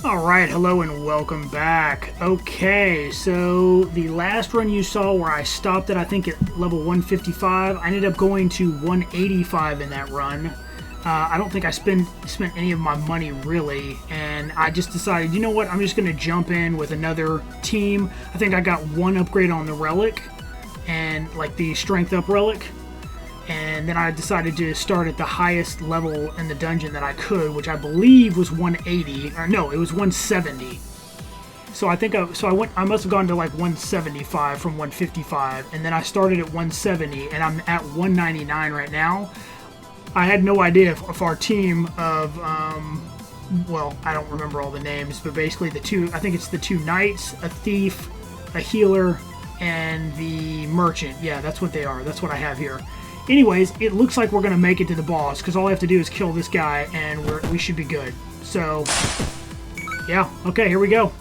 Alright, hello and welcome back. Okay, so the last run you saw where I stopped at, I think at level 155, I ended up going to 185 in that run. I don't think I spent any of my money really, and I just decided, you know what, I'm just going to jump in with another team. I think I got one upgrade on the relic, and like the strength up relic. And then I decided to start at the highest level in the dungeon that I could, which I believe was 180. Or no, it was 170. So I think I must have gone to like 175 from 155, and then I started at 170, and I'm at 199 right now. I had no idea if our team of well, I don't remember all the names, but basically I think it's the two knights, a thief, a healer, and the merchant. Yeah, that's what they are. That's what I have here. Anyways, it looks like we're going to make it to the boss, because all I have to do is kill this guy, and we should be good. So, yeah. Okay, here we go.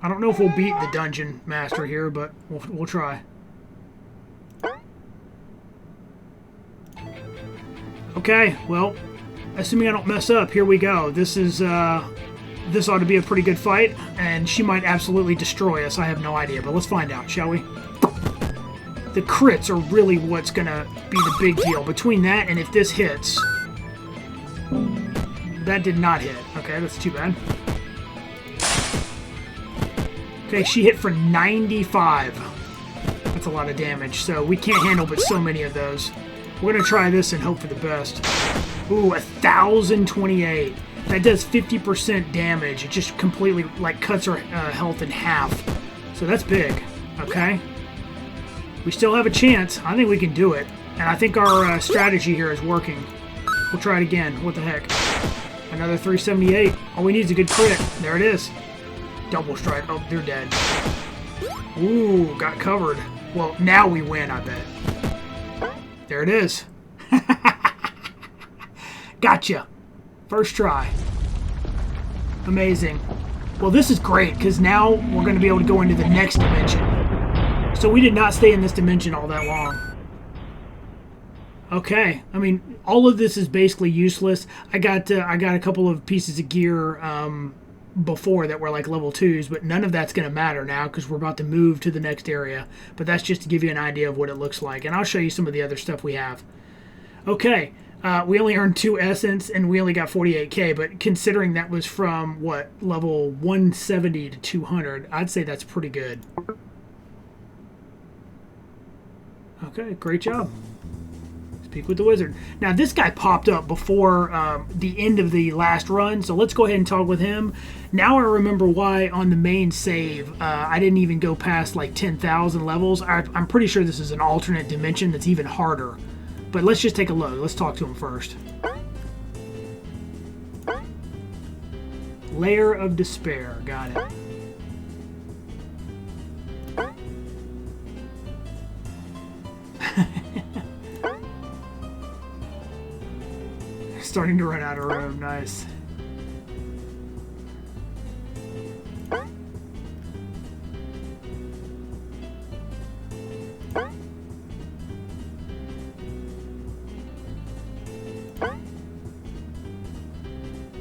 I don't know if we'll beat the dungeon master here, but we'll try. Okay, well, assuming I don't mess up, here we go. This ought to be a pretty good fight, and she might absolutely destroy us. I have no idea, but let's find out, shall we? The crits are really what's going to be the big deal. Between that and if this hits... That did not hit. Okay, that's too bad. Okay, she hit for 95. That's a lot of damage, so we can't handle but so many of those. We're going to try this and hope for the best. Ooh, 1,028. That does 50% damage. It just completely, like, cuts our health in half. So that's big. Okay. We still have a chance. I think we can do it. And I think our strategy here is working. We'll try it again. What the heck? Another 378. All we need is a good crit. There it is. Double strike. Oh, they're dead. Ooh, got covered. Well, now we win, I bet. There it is. Gotcha. First try. Amazing. Well, this is great, because now we're going to be able to go into the next dimension. So we did not stay in this dimension all that long. Okay. I mean, all of this is basically useless. I got a couple of pieces of gear before that were like level 2s, but none of that's going to matter now because we're about to move to the next area. But that's just to give you an idea of what it looks like. And I'll show you some of the other stuff we have. Okay. We only earned 2 essence, and we only got 48k, but considering that was from, what, level 170 to 200, I'd say that's pretty good. Okay, great job. Speak with the wizard. Now, this guy popped up before the end of the last run, so let's go ahead and talk with him. Now I remember why on the main save I didn't even go past, like, 10,000 levels. I'm pretty sure this is an alternate dimension that's even harder. But let's just take a look. Let's talk to him first. Lair of Despair. Got it. Starting to run out of room. Nice.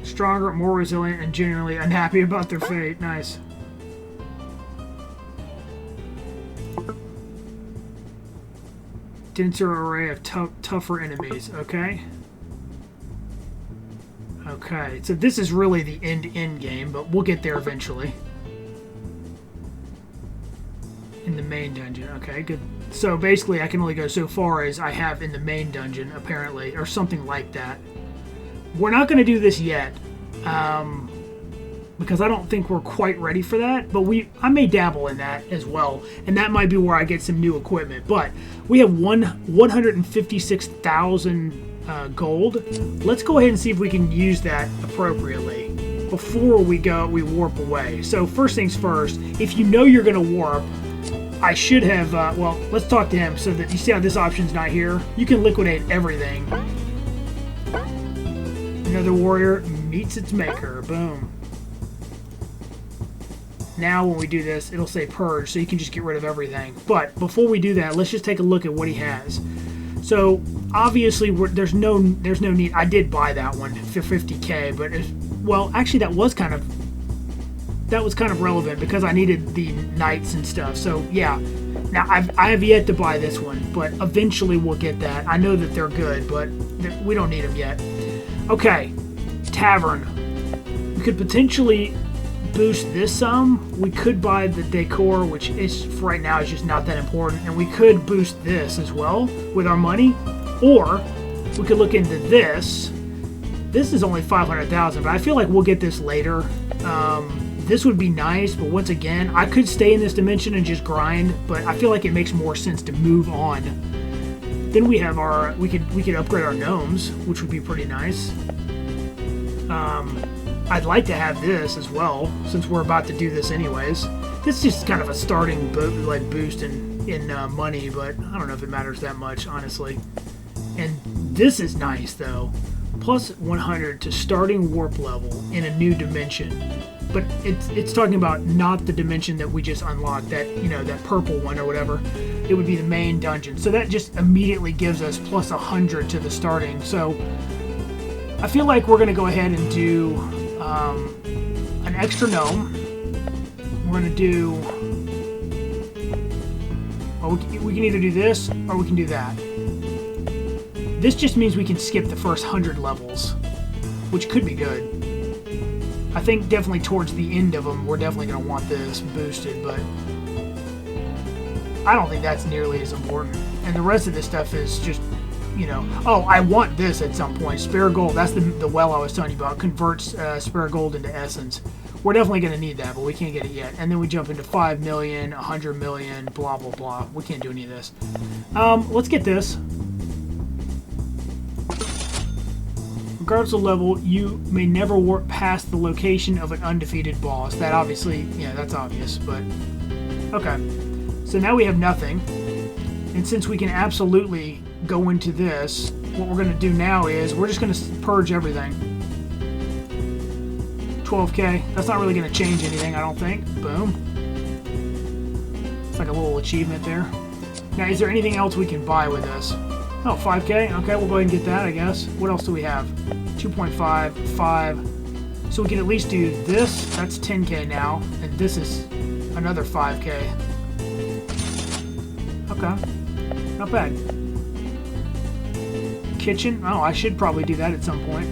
Stronger, more resilient, and genuinely unhappy about their fate. Nice. Denser array of tougher enemies. Okay. Okay, so this is really the end game, but we'll get there eventually. In the main dungeon. Okay, good. So basically, I can only go so far as I have in the main dungeon, apparently, or something like that. We're not going to do this yet, because I don't think we're quite ready for that, but I may dabble in that as well, and that might be where I get some new equipment. But we have 156,000 gold. Let's go ahead and see if we can use that appropriately before we warp away. So first things first, if you know you're going to warp, I should have, well, let's talk to him so that you see how this option's not here. You can liquidate everything. Another warrior meets its maker. Boom. Now when we do this, it'll say purge, so you can just get rid of everything. But before we do that, let's just take a look at what he has. So obviously there's no need. I did buy that one for 50K, but well, actually that was kind of relevant because I needed the knights and stuff. So yeah, now I have yet to buy this one, but eventually we'll get that. I know that they're good, but we don't need them yet. Okay, tavern. We could potentially boost this some. We could buy the decor, which is for right now is just not that important, and we could boost this as well with our money, or we could look into this. This is only 500,000, but I feel like we'll get this later. This would be nice, but once again, I could stay in this dimension and just grind, but I feel like it makes more sense to move on. Then we have we could upgrade our gnomes, which would be pretty nice. I'd like to have this as well, since we're about to do this anyways. This is just kind of a starting boost in money, but I don't know if it matters that much, honestly. And this is nice, though. Plus 100 to starting warp level in a new dimension. But it's talking about not the dimension that we just unlocked, that, you know, that purple one or whatever. It would be the main dungeon. So that just immediately gives us plus 100 to the starting. So I feel like we're going to go ahead and do an extra gnome. We're going to do... Well, we can either do this or we can do that. This just means we can skip the first 100 levels, which could be good. I think definitely towards the end of them, we're definitely going to want this boosted, but I don't think that's nearly as important. And the rest of this stuff is just, you know... Oh, I want this at some point. Spare gold. That's the well I was telling you about. Converts spare gold into essence. We're definitely going to need that, but we can't get it yet. And then we jump into 5 million, 100 million, blah, blah, blah. We can't do any of this. Let's get this. Regardless of level, you may never warp past the location of an undefeated boss. That obviously, yeah, that's obvious, but... Okay. So now we have nothing. And since we can absolutely go into this, what we're going to do now is we're just going to purge everything. 12K. That's not really going to change anything, I don't think. Boom. It's like a little achievement there. Now, is there anything else we can buy with this? Oh, 5K? Okay, we'll go ahead and get that, I guess. What else do we have? 2.5, 5. So we can at least do this. That's 10K now. And this is another 5K. Okay. Not bad. Kitchen? Oh, I should probably do that at some point.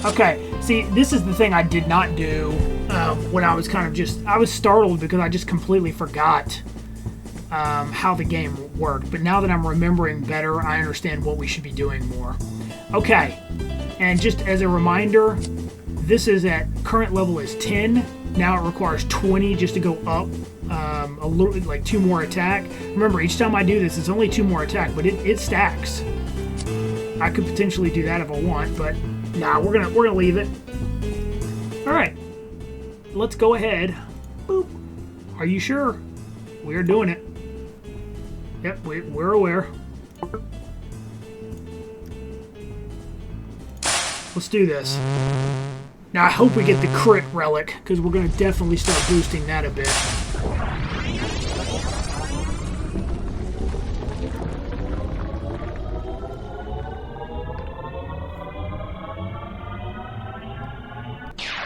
Okay. See, this is the thing I did not do when I was kind of just... I was startled because I just completely forgot how the game worked, but now that I'm remembering better, I understand what we should be doing more. Okay, and just as a reminder, this is at current level is 10. Now it requires 20 just to go up a little, like 2 more attack. Remember, each time I do this, it's only 2 more attack, but it stacks. I could potentially do that if I want, but nah, we're gonna leave it. All right, let's go ahead. Boop. Are you sure? We're doing it. Yep, we're aware. Let's do this. Now, I hope we get the crit relic, because we're going to definitely start boosting that a bit.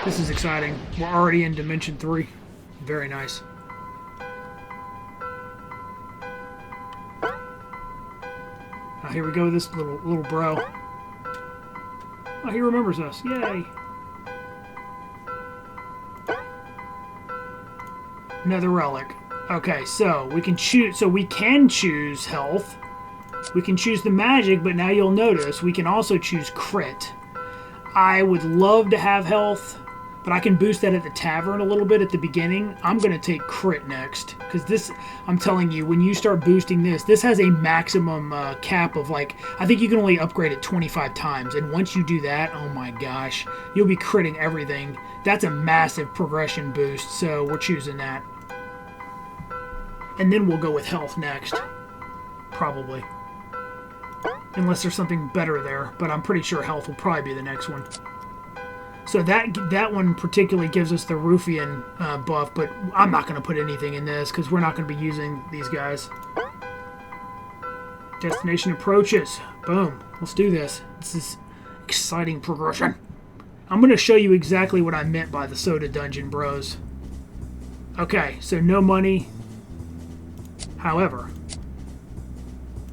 This is exciting. We're already in Dimension 3. Very nice. Here we go with this little bro. Oh, he remembers us. Yay. Another relic. Okay, so we can choose. So we can choose health. We can choose the magic, but now you'll notice we can also choose crit. I would love to have health, but I can boost that at the tavern a little bit at the beginning. I'm going to take crit next, because this, I'm telling you, when you start boosting this has a maximum cap of, like, I think you can only upgrade it 25 times, and once you do that, oh my gosh, you'll be critting everything. That's a massive progression boost, so we're choosing that. And then we'll go with health next, probably. Unless there's something better there, but I'm pretty sure health will probably be the next one. So that one particularly gives us the Ruffian buff, but I'm not going to put anything in this because we're not going to be using these guys. Destination approaches. Boom. Let's do this. This is exciting progression. I'm going to show you exactly what I meant by the soda dungeon, bros. Okay, so no money. However,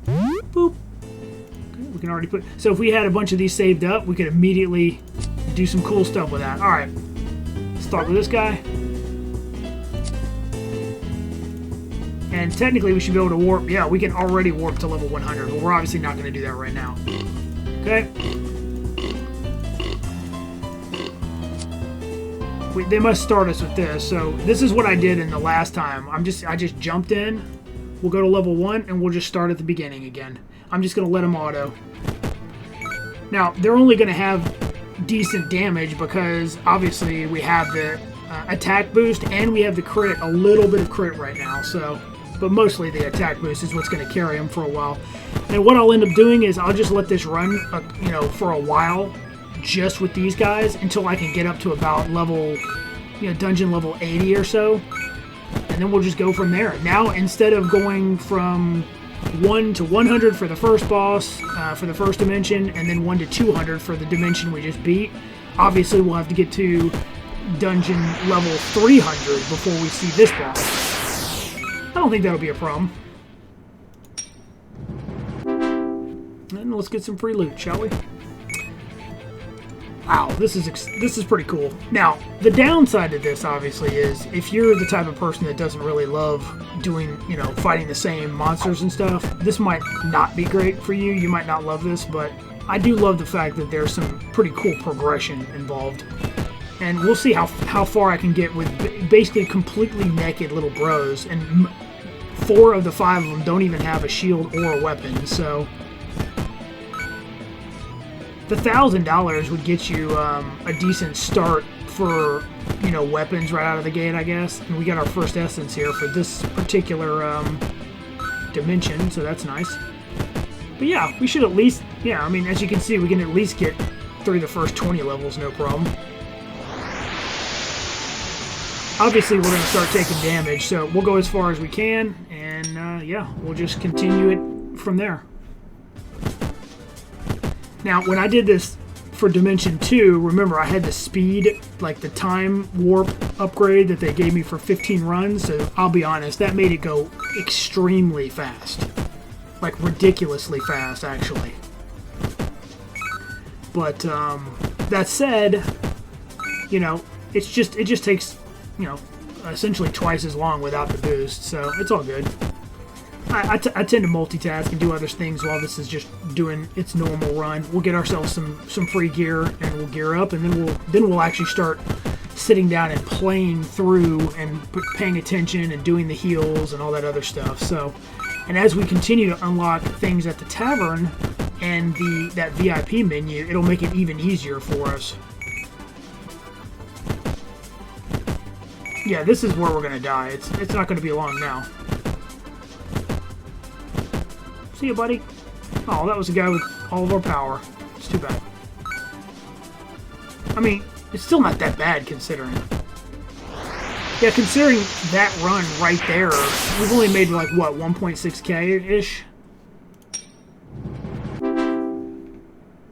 boop. Okay, we can already put... So if we had a bunch of these saved up, we could immediately do some cool stuff with that. Alright, let's start with this guy. And technically we should be able to warp. Yeah, we can already warp to level 100, but we're obviously not going to do that right now. Okay. They must start us with this. So this is what I did in the last time. I just jumped in. We'll go to level 1 and we'll just start at the beginning again. I'm just going to let them auto. Now, they're only going to have decent damage because obviously we have the attack boost and we have the crit, a little bit of crit right now. So, but mostly the attack boost is what's going to carry them for a while. And what I'll end up doing is I'll just let this run, for a while, just with these guys until I can get up to about level, dungeon level 80 or so. And then we'll just go from there. Now, instead of going from 1 to 100 for the first boss, for the first dimension, and then 1 to 200 for the dimension we just beat, obviously we'll have to get to dungeon level 300 before we see this boss. I don't think that'll be a problem. And let's get some free loot, shall we? Wow, this is pretty cool. Now, the downside to this, obviously, is if you're the type of person that doesn't really love doing, fighting the same monsters and stuff, this might not be great for you. You might not love this, but I do love the fact that there's some pretty cool progression involved. And we'll see how far I can get with basically completely naked little bros. And 4 of the 5 of them don't even have a shield or a weapon, so... The $1,000 would get you a decent start for, weapons right out of the gate, I guess. And we got our first essence here for this particular dimension, so that's nice. But yeah, we should at least, as you can see, we can at least get through the first 20 levels, no problem. Obviously, we're going to start taking damage, so we'll go as far as we can, and we'll just continue it from there. Now, when I did this for Dimension 2, remember I had the speed, like the time warp upgrade that they gave me for 15 runs, so I'll be honest, that made it go extremely fast. Like, ridiculously fast, actually. But, that said, it just takes, essentially twice as long without the boost, so it's all good. I tend to multitask and do other things while this is just doing its normal run. We'll get ourselves some free gear and we'll gear up, and then we'll actually start sitting down and playing through and paying attention and doing the heals and all that other stuff. So, and as we continue to unlock things at the tavern and that VIP menu, it'll make it even easier for us. Yeah, this is where we're gonna die. It's not gonna be long now. See you, buddy. Oh, that was a guy with all of our power. It's too bad. I mean, it's still not that bad considering. Yeah, considering that run right there, we've only made like, what, 1.6k-ish?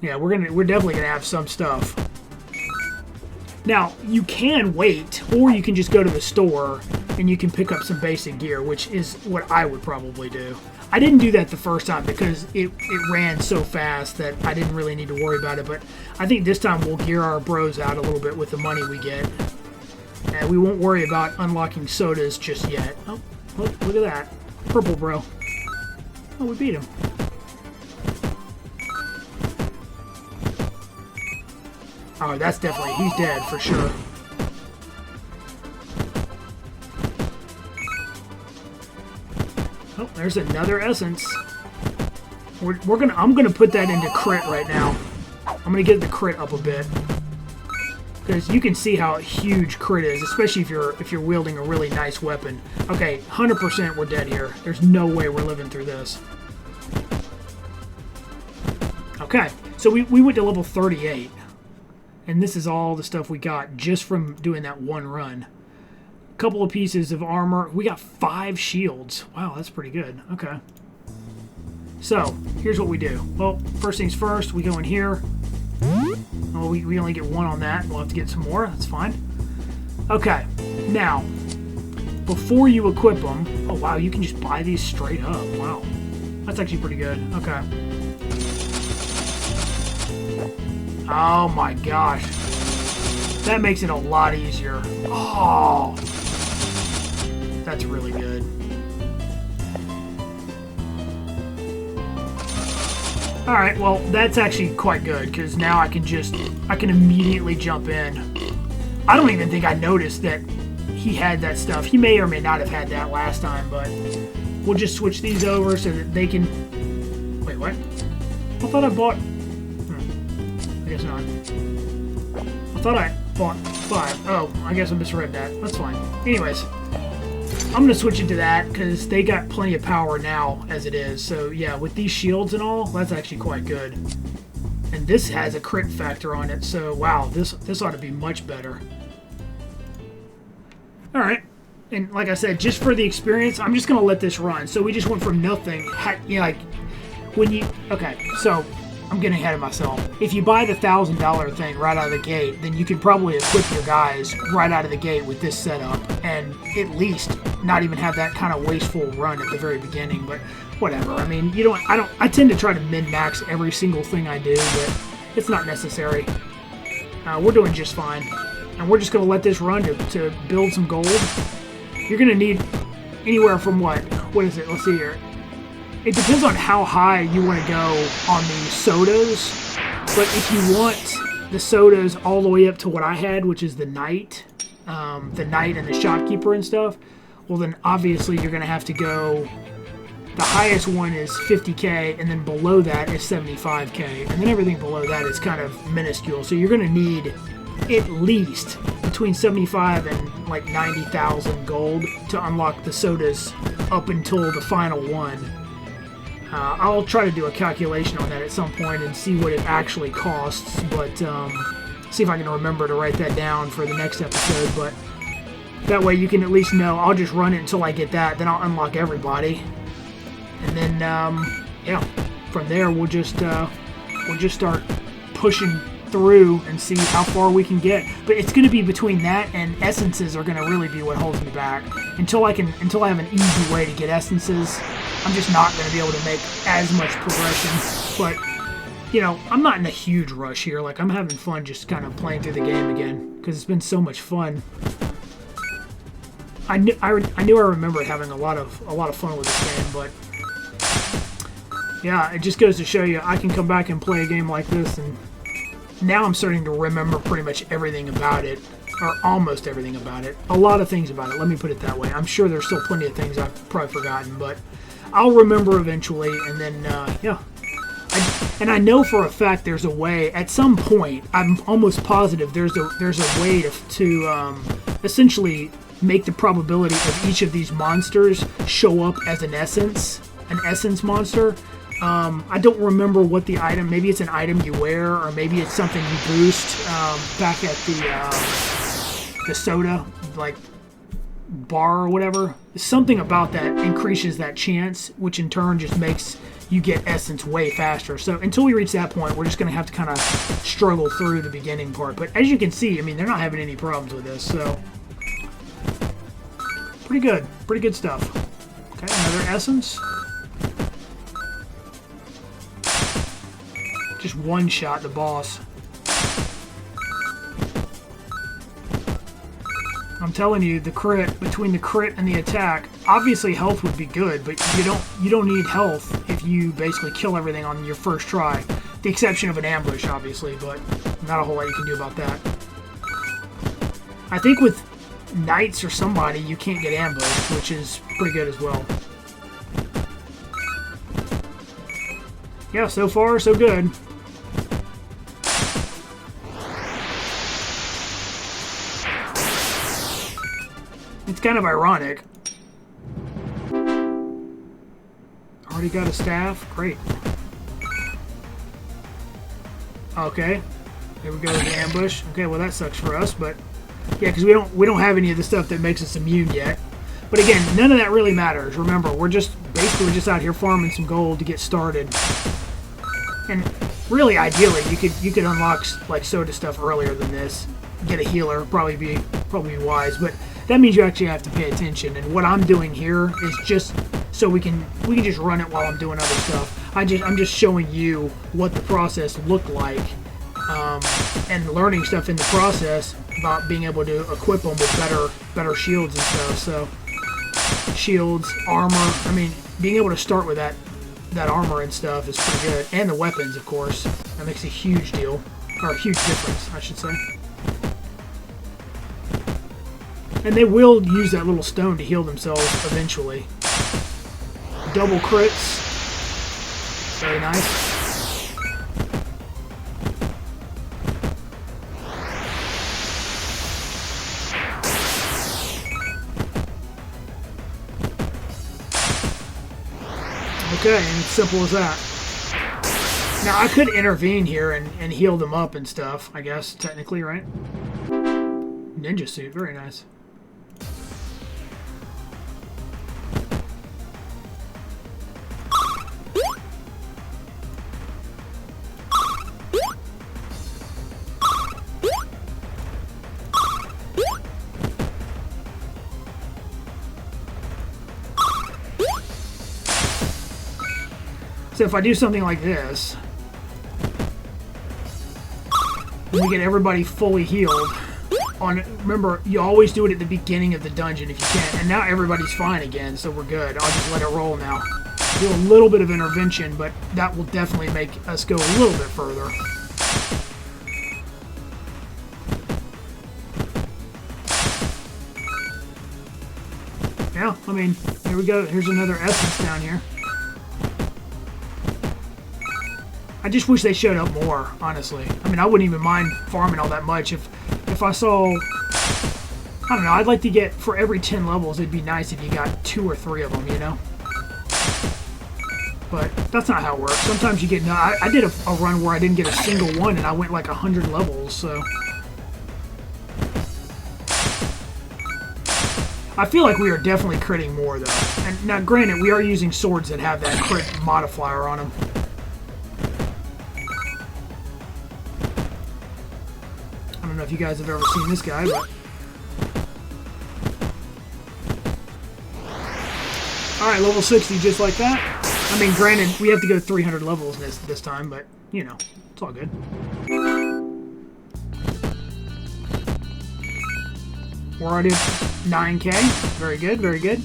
Yeah, we're definitely gonna have some stuff. Now, you can wait, or you can just go to the store and you can pick up some basic gear, which is what I would probably do. I didn't do that the first time because it ran so fast that I didn't really need to worry about it, but I think this time we'll gear our bros out a little bit with the money we get. And we won't worry about unlocking sodas just yet. Oh, look at that. Purple bro. Oh, we beat him. Oh, that's definitely, he's dead for sure. Oh, there's another essence. I'm gonna put that into crit right now. I'm gonna get the crit up a bit because you can see how huge crit is, especially if you're wielding a really nice weapon. Okay, 100% we're dead here. There's no way we're living through this. Okay, so we went to level 38. And this is all the stuff we got just from doing that one run. A couple of pieces of armor. We got 5 shields. Wow, that's pretty good. Okay. So, here's what we do. Well, first things first, we go in here. Oh, we only get 1 on that. We'll have to get some more. That's fine. Okay. Now, before you equip them... Oh, wow, you can just buy these straight up. Wow. That's actually pretty good. Okay. Oh my gosh. That makes it a lot easier. Oh! That's really good. Alright, well, that's actually quite good, because now I can immediately jump in. I don't even think I noticed that he had that stuff. He may or may not have had that last time, but we'll just switch these over so that they can... Wait, what? I thought I bought... I guess not. I thought I bought 5. Oh, I guess I misread that. That's fine. Anyways, I'm going to switch it to that because they got plenty of power now as it is. So, yeah, with these shields and all, that's actually quite good. And this has a crit factor on it, so wow, this ought to be much better. Alright, and like I said, just for the experience, I'm just going to let this run. So we just went from nothing, you know, like, when you... Okay, so... I'm getting ahead of myself. If you buy the $1,000 thing right out of the gate, then you can probably equip your guys right out of the gate with this setup, and at least not even have that kind of wasteful run at the very beginning. But whatever. I mean, you don't. I tend to try to min-max every single thing I do, but it's not necessary. We're doing just fine, and we're just gonna let this run to build some gold. You're gonna need anywhere from what? What is it? Let's see here. It depends on how high you want to go on the sodas, but if you want the sodas all the way up to what I had, which is the knight and the shopkeeper and stuff, well then obviously you're going to have to go, the highest one is 50k, and then below that is 75k, and then everything below that is kind of minuscule, so you're going to need at least between 75 and like 90,000 gold to unlock the sodas up until the final one. I'll try to do a calculation on that at some point and see what it actually costs, but see if I can remember to write that down for the next episode, but that way you can at least know. I'll just run it until I get that, then I'll unlock everybody, and then yeah, from there we'll just start pushing through and see how far we can get. But it's going to be between that and essences are going to really be what holds me back. Until I have an easy way to get essences, I'm just not going to be able to make as much progression. But, you know, I'm not in a huge rush here. Like, I'm having fun just kind of playing through the game again because it's been so much fun. I knew I remember having a lot of fun with this game, but yeah, it just goes to show you I can come back and play a game like this, and now I'm starting to remember pretty much everything about it, or almost everything about it. A lot of things about it, let me put it that way. I'm sure there's still plenty of things I've probably forgotten, but I'll remember eventually, and then, yeah. And I know for a fact there's a way, at some point, I'm almost positive there's a way to essentially make the probability of each of these monsters show up as an essence monster. I don't remember what the item, maybe it's an item you wear, or maybe it's something you boost back at the soda, like, bar or whatever. Something about that increases that chance, which in turn just makes you get essence way faster. So until we reach that point, we're just going to have to kind of struggle through the beginning part. But as you can see, I mean, they're not having any problems with this, so pretty good stuff. Okay, another essence. Just one shot the boss. I'm telling you, the crit, between the crit and the attack, obviously health would be good, but you don't need health if you basically kill everything on your first try. The exception of an ambush, obviously, but not a whole lot you can do about that. I think with knights or somebody, you can't get ambushed, which is pretty good as well. Yeah, so far, so good. It's kind of ironic. Already got a staff? Great. Okay. Here we go with the ambush. Okay, well that sucks for us, but yeah, because we don't have any of the stuff that makes us immune yet. But again, none of that really matters. Remember, we're just out here farming some gold to get started. And really, ideally, you could unlock like soda stuff earlier than this. Get a healer, probably be wise. But that means you actually have to pay attention. And what I'm doing here is just so we can just run it while I'm doing other stuff. I'm just showing you what the process looked like, and learning stuff in the process about being able to equip them with better shields and stuff. So shields, armor. I mean, being able to start with that armor and stuff is pretty good, and the weapons, of course. That makes a huge deal, or a huge difference, I should say. And they will use that little stone to heal themselves eventually. Double crits. Very nice. Okay, and it's simple as that. Now, I could intervene here and heal them up and stuff, I guess, technically, right? Ninja suit, very nice. So if I do something like this, and we get everybody fully healed, remember, you always do it at the beginning of the dungeon if you can, and now everybody's fine again, so we're good. I'll just let it roll now. Do a little bit of intervention, but that will definitely make us go a little bit further. Yeah, I mean, here we go. Here's another essence down here. I just wish they showed up more, honestly. I mean, I wouldn't even mind farming all that much if I saw... I don't know, I'd like to get, for every 10 levels, it'd be nice if you got 2 or 3 of them, you know? But that's not how it works. Sometimes you get... No, I did a run where I didn't get a single one, and I went like 100 levels, so... I feel like we are definitely critting more, though. And now, granted, we are using swords that have that crit modifier on them. I don't know if you guys have ever seen this guy, but... Alright, level 60 just like that. I mean, granted, we have to go 300 levels this time, but, you know, it's all good. We're already at 9k. Very good, very good.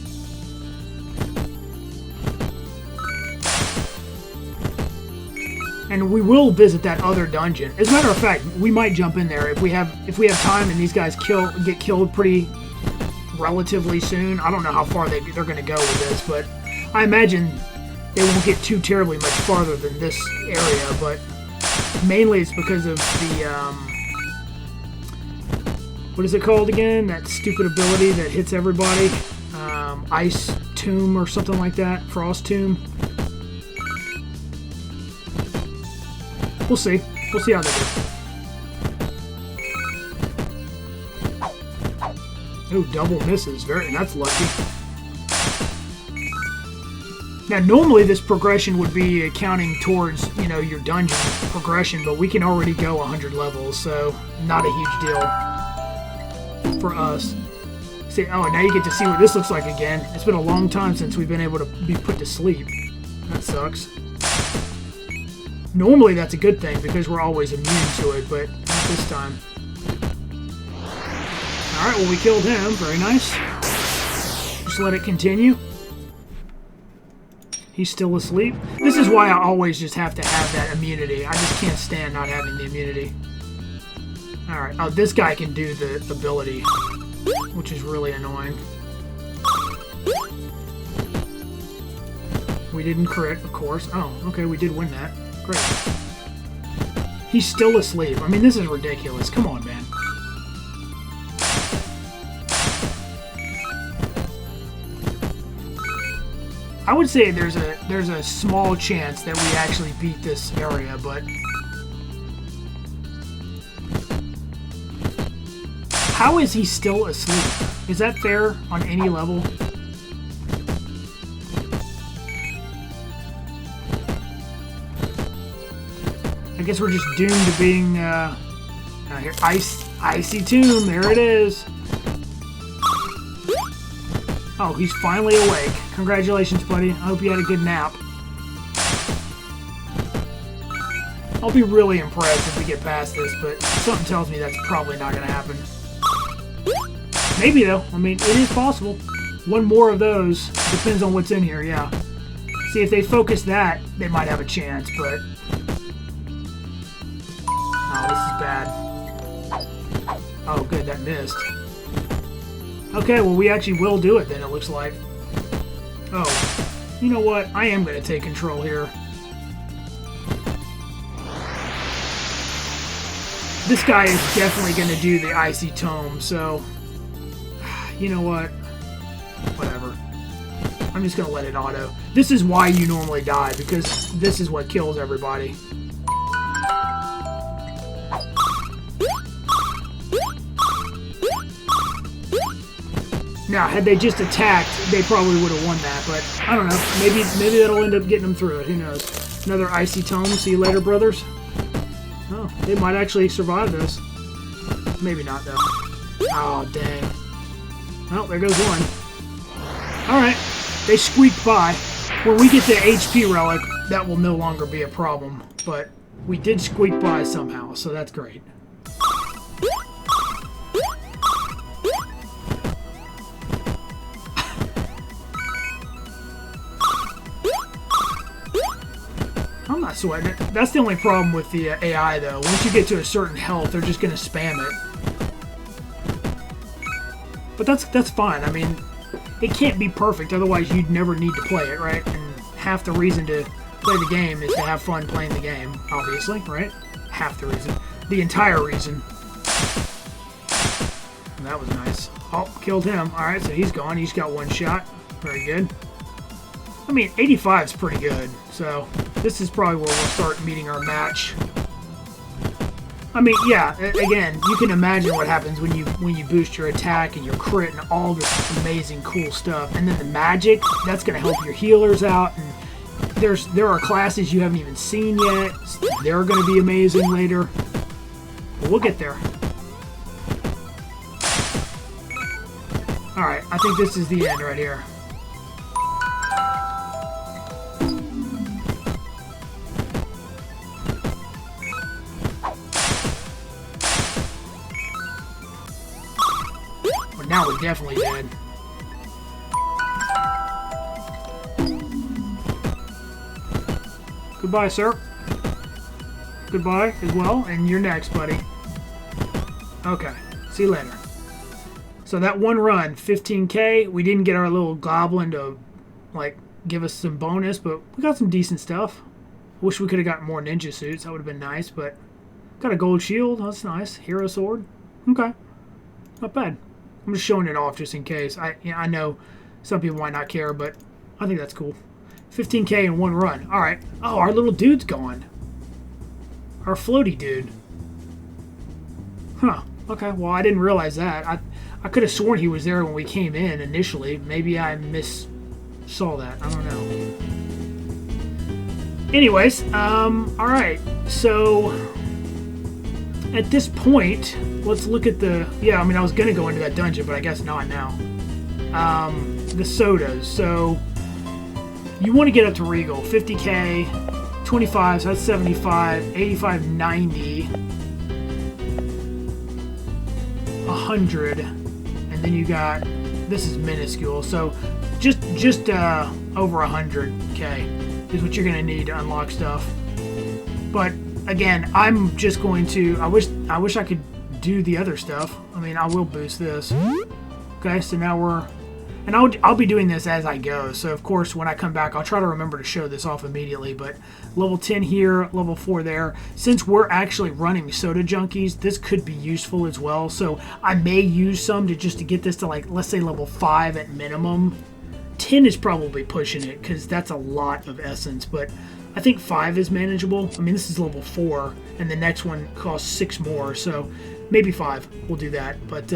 And we will visit that other dungeon. As a matter of fact, we might jump in there if we have time and these guys get killed pretty relatively soon. I don't know how far they're going to go with this, but I imagine they won't get too terribly much farther than this area. But mainly it's because of the what is it called again? That stupid ability that hits everybody. Ice Tomb or something like that. Frost Tomb. We'll see. We'll see how they do. Ooh, double misses. That's lucky. Now, normally this progression would be counting towards, you know, your dungeon progression, but we can already go 100 levels, so not a huge deal for us. See, oh, now you get to see what this looks like again. It's been a long time since we've been able to be put to sleep. That sucks. Normally that's a good thing because we're always immune to it, but not this time. Alright, well we killed him. Very nice. Just let it continue. He's still asleep. This is why I always just have to have that immunity. I just can't stand not having the immunity. Alright, oh, this guy can do the ability, which is really annoying. We didn't crit, of course. Oh, okay, we did win that. Great. He's still asleep. I mean, this is ridiculous. Come on, man. I would say there's a small chance that we actually beat this area, but how is he still asleep? Is that fair on any level? I guess we're just doomed to being, here, Icy Tomb, there it is. Oh, he's finally awake. Congratulations, buddy. I hope you had a good nap. I'll be really impressed if we get past this, but something tells me that's probably not going to happen. Maybe, though. I mean, it is possible. One more of those. Depends on what's in here, yeah. See, if they focus that, they might have a chance, but... Oh, this is bad. Oh, good, that missed. Okay, well, we actually will do it then, it looks like. Oh, you know what? I am going to take control here. This guy is definitely going to do the Icy Tome, so... You know what? Whatever. I'm just going to let it auto. This is why you normally die, because this is what kills everybody. Now, had they just attacked, they probably would have won that, but I don't know. Maybe that'll end up getting them through it. Who knows? Another Icy Tome. See you later, brothers. Oh, they might actually survive this. Maybe not, though. Oh, dang. Well, there goes one. Alright, they squeaked by. When we get the HP relic, that will no longer be a problem. But we did squeak by somehow, so that's great. I'm not sweating it. That's the only problem with the AI, though. Once you get to a certain health, they're just going to spam it. But that's fine. I mean, it can't be perfect, otherwise you'd never need to play it, right? And half the reason to play the game is to have fun playing the game, obviously, right? Half the reason. The entire reason. And that was nice. Oh, killed him. Alright, so he's gone. He's got one shot. Very good. I mean, 85 is pretty good, so this is probably where we'll start meeting our match. I mean, yeah, again, you can imagine what happens when you boost your attack and your crit and all this amazing cool stuff. And then the magic, that's going to help your healers out. And there are classes you haven't even seen yet. They're going to be amazing later. But we'll get there. Alright, I think this is the end right here. Now we're definitely dead. Goodbye, sir. Goodbye as well, and you're next, buddy. Okay, see you later. So that one run, 15k, we didn't get our little goblin to, like, give us some bonus, but we got some decent stuff. Wish we could have gotten more ninja suits, that would have been nice, but got a gold shield, that's nice. Hero sword, okay, not bad. I'm just showing it off just in case. I know some people might not care, but I think that's cool. 15k in one run. All right. Oh, our little dude's gone. Our floaty dude. Huh. Okay. Well, I didn't realize that. I could have sworn he was there when we came in initially. Maybe I saw that. I don't know. Anyways, all right. So at this point, let's look at the... Yeah, I mean, I was going to go into that dungeon, but I guess not now. The sodas. So, you want to get up to Regal. 50k, 25, so that's 75, 85, 90, 100, and then you got... This is minuscule, so just over 100k is what you're going to need to unlock stuff. But... Again, I'm just going to... I wish I could do the other stuff. I mean, I will boost this. Okay, so now we're... And I'll be doing this as I go. So, of course, when I come back, I'll try to remember to show this off immediately. But level 10 here, level 4 there. Since we're actually running Soda Junkies, this could be useful as well. So, I may use some just to get this to, like, let's say level 5 at minimum. 10 is probably pushing it, because that's a lot of essence. But... I think 5 is manageable. I mean, this is level 4, and the next one costs 6 more, so maybe 5. We'll do that. But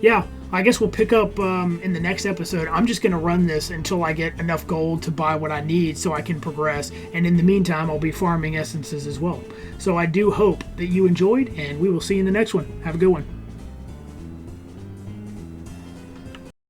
yeah, I guess we'll pick up in the next episode. I'm just going to run this until I get enough gold to buy what I need so I can progress. And in the meantime, I'll be farming essences as well. So I do hope that you enjoyed, and we will see you in the next one. Have a good one.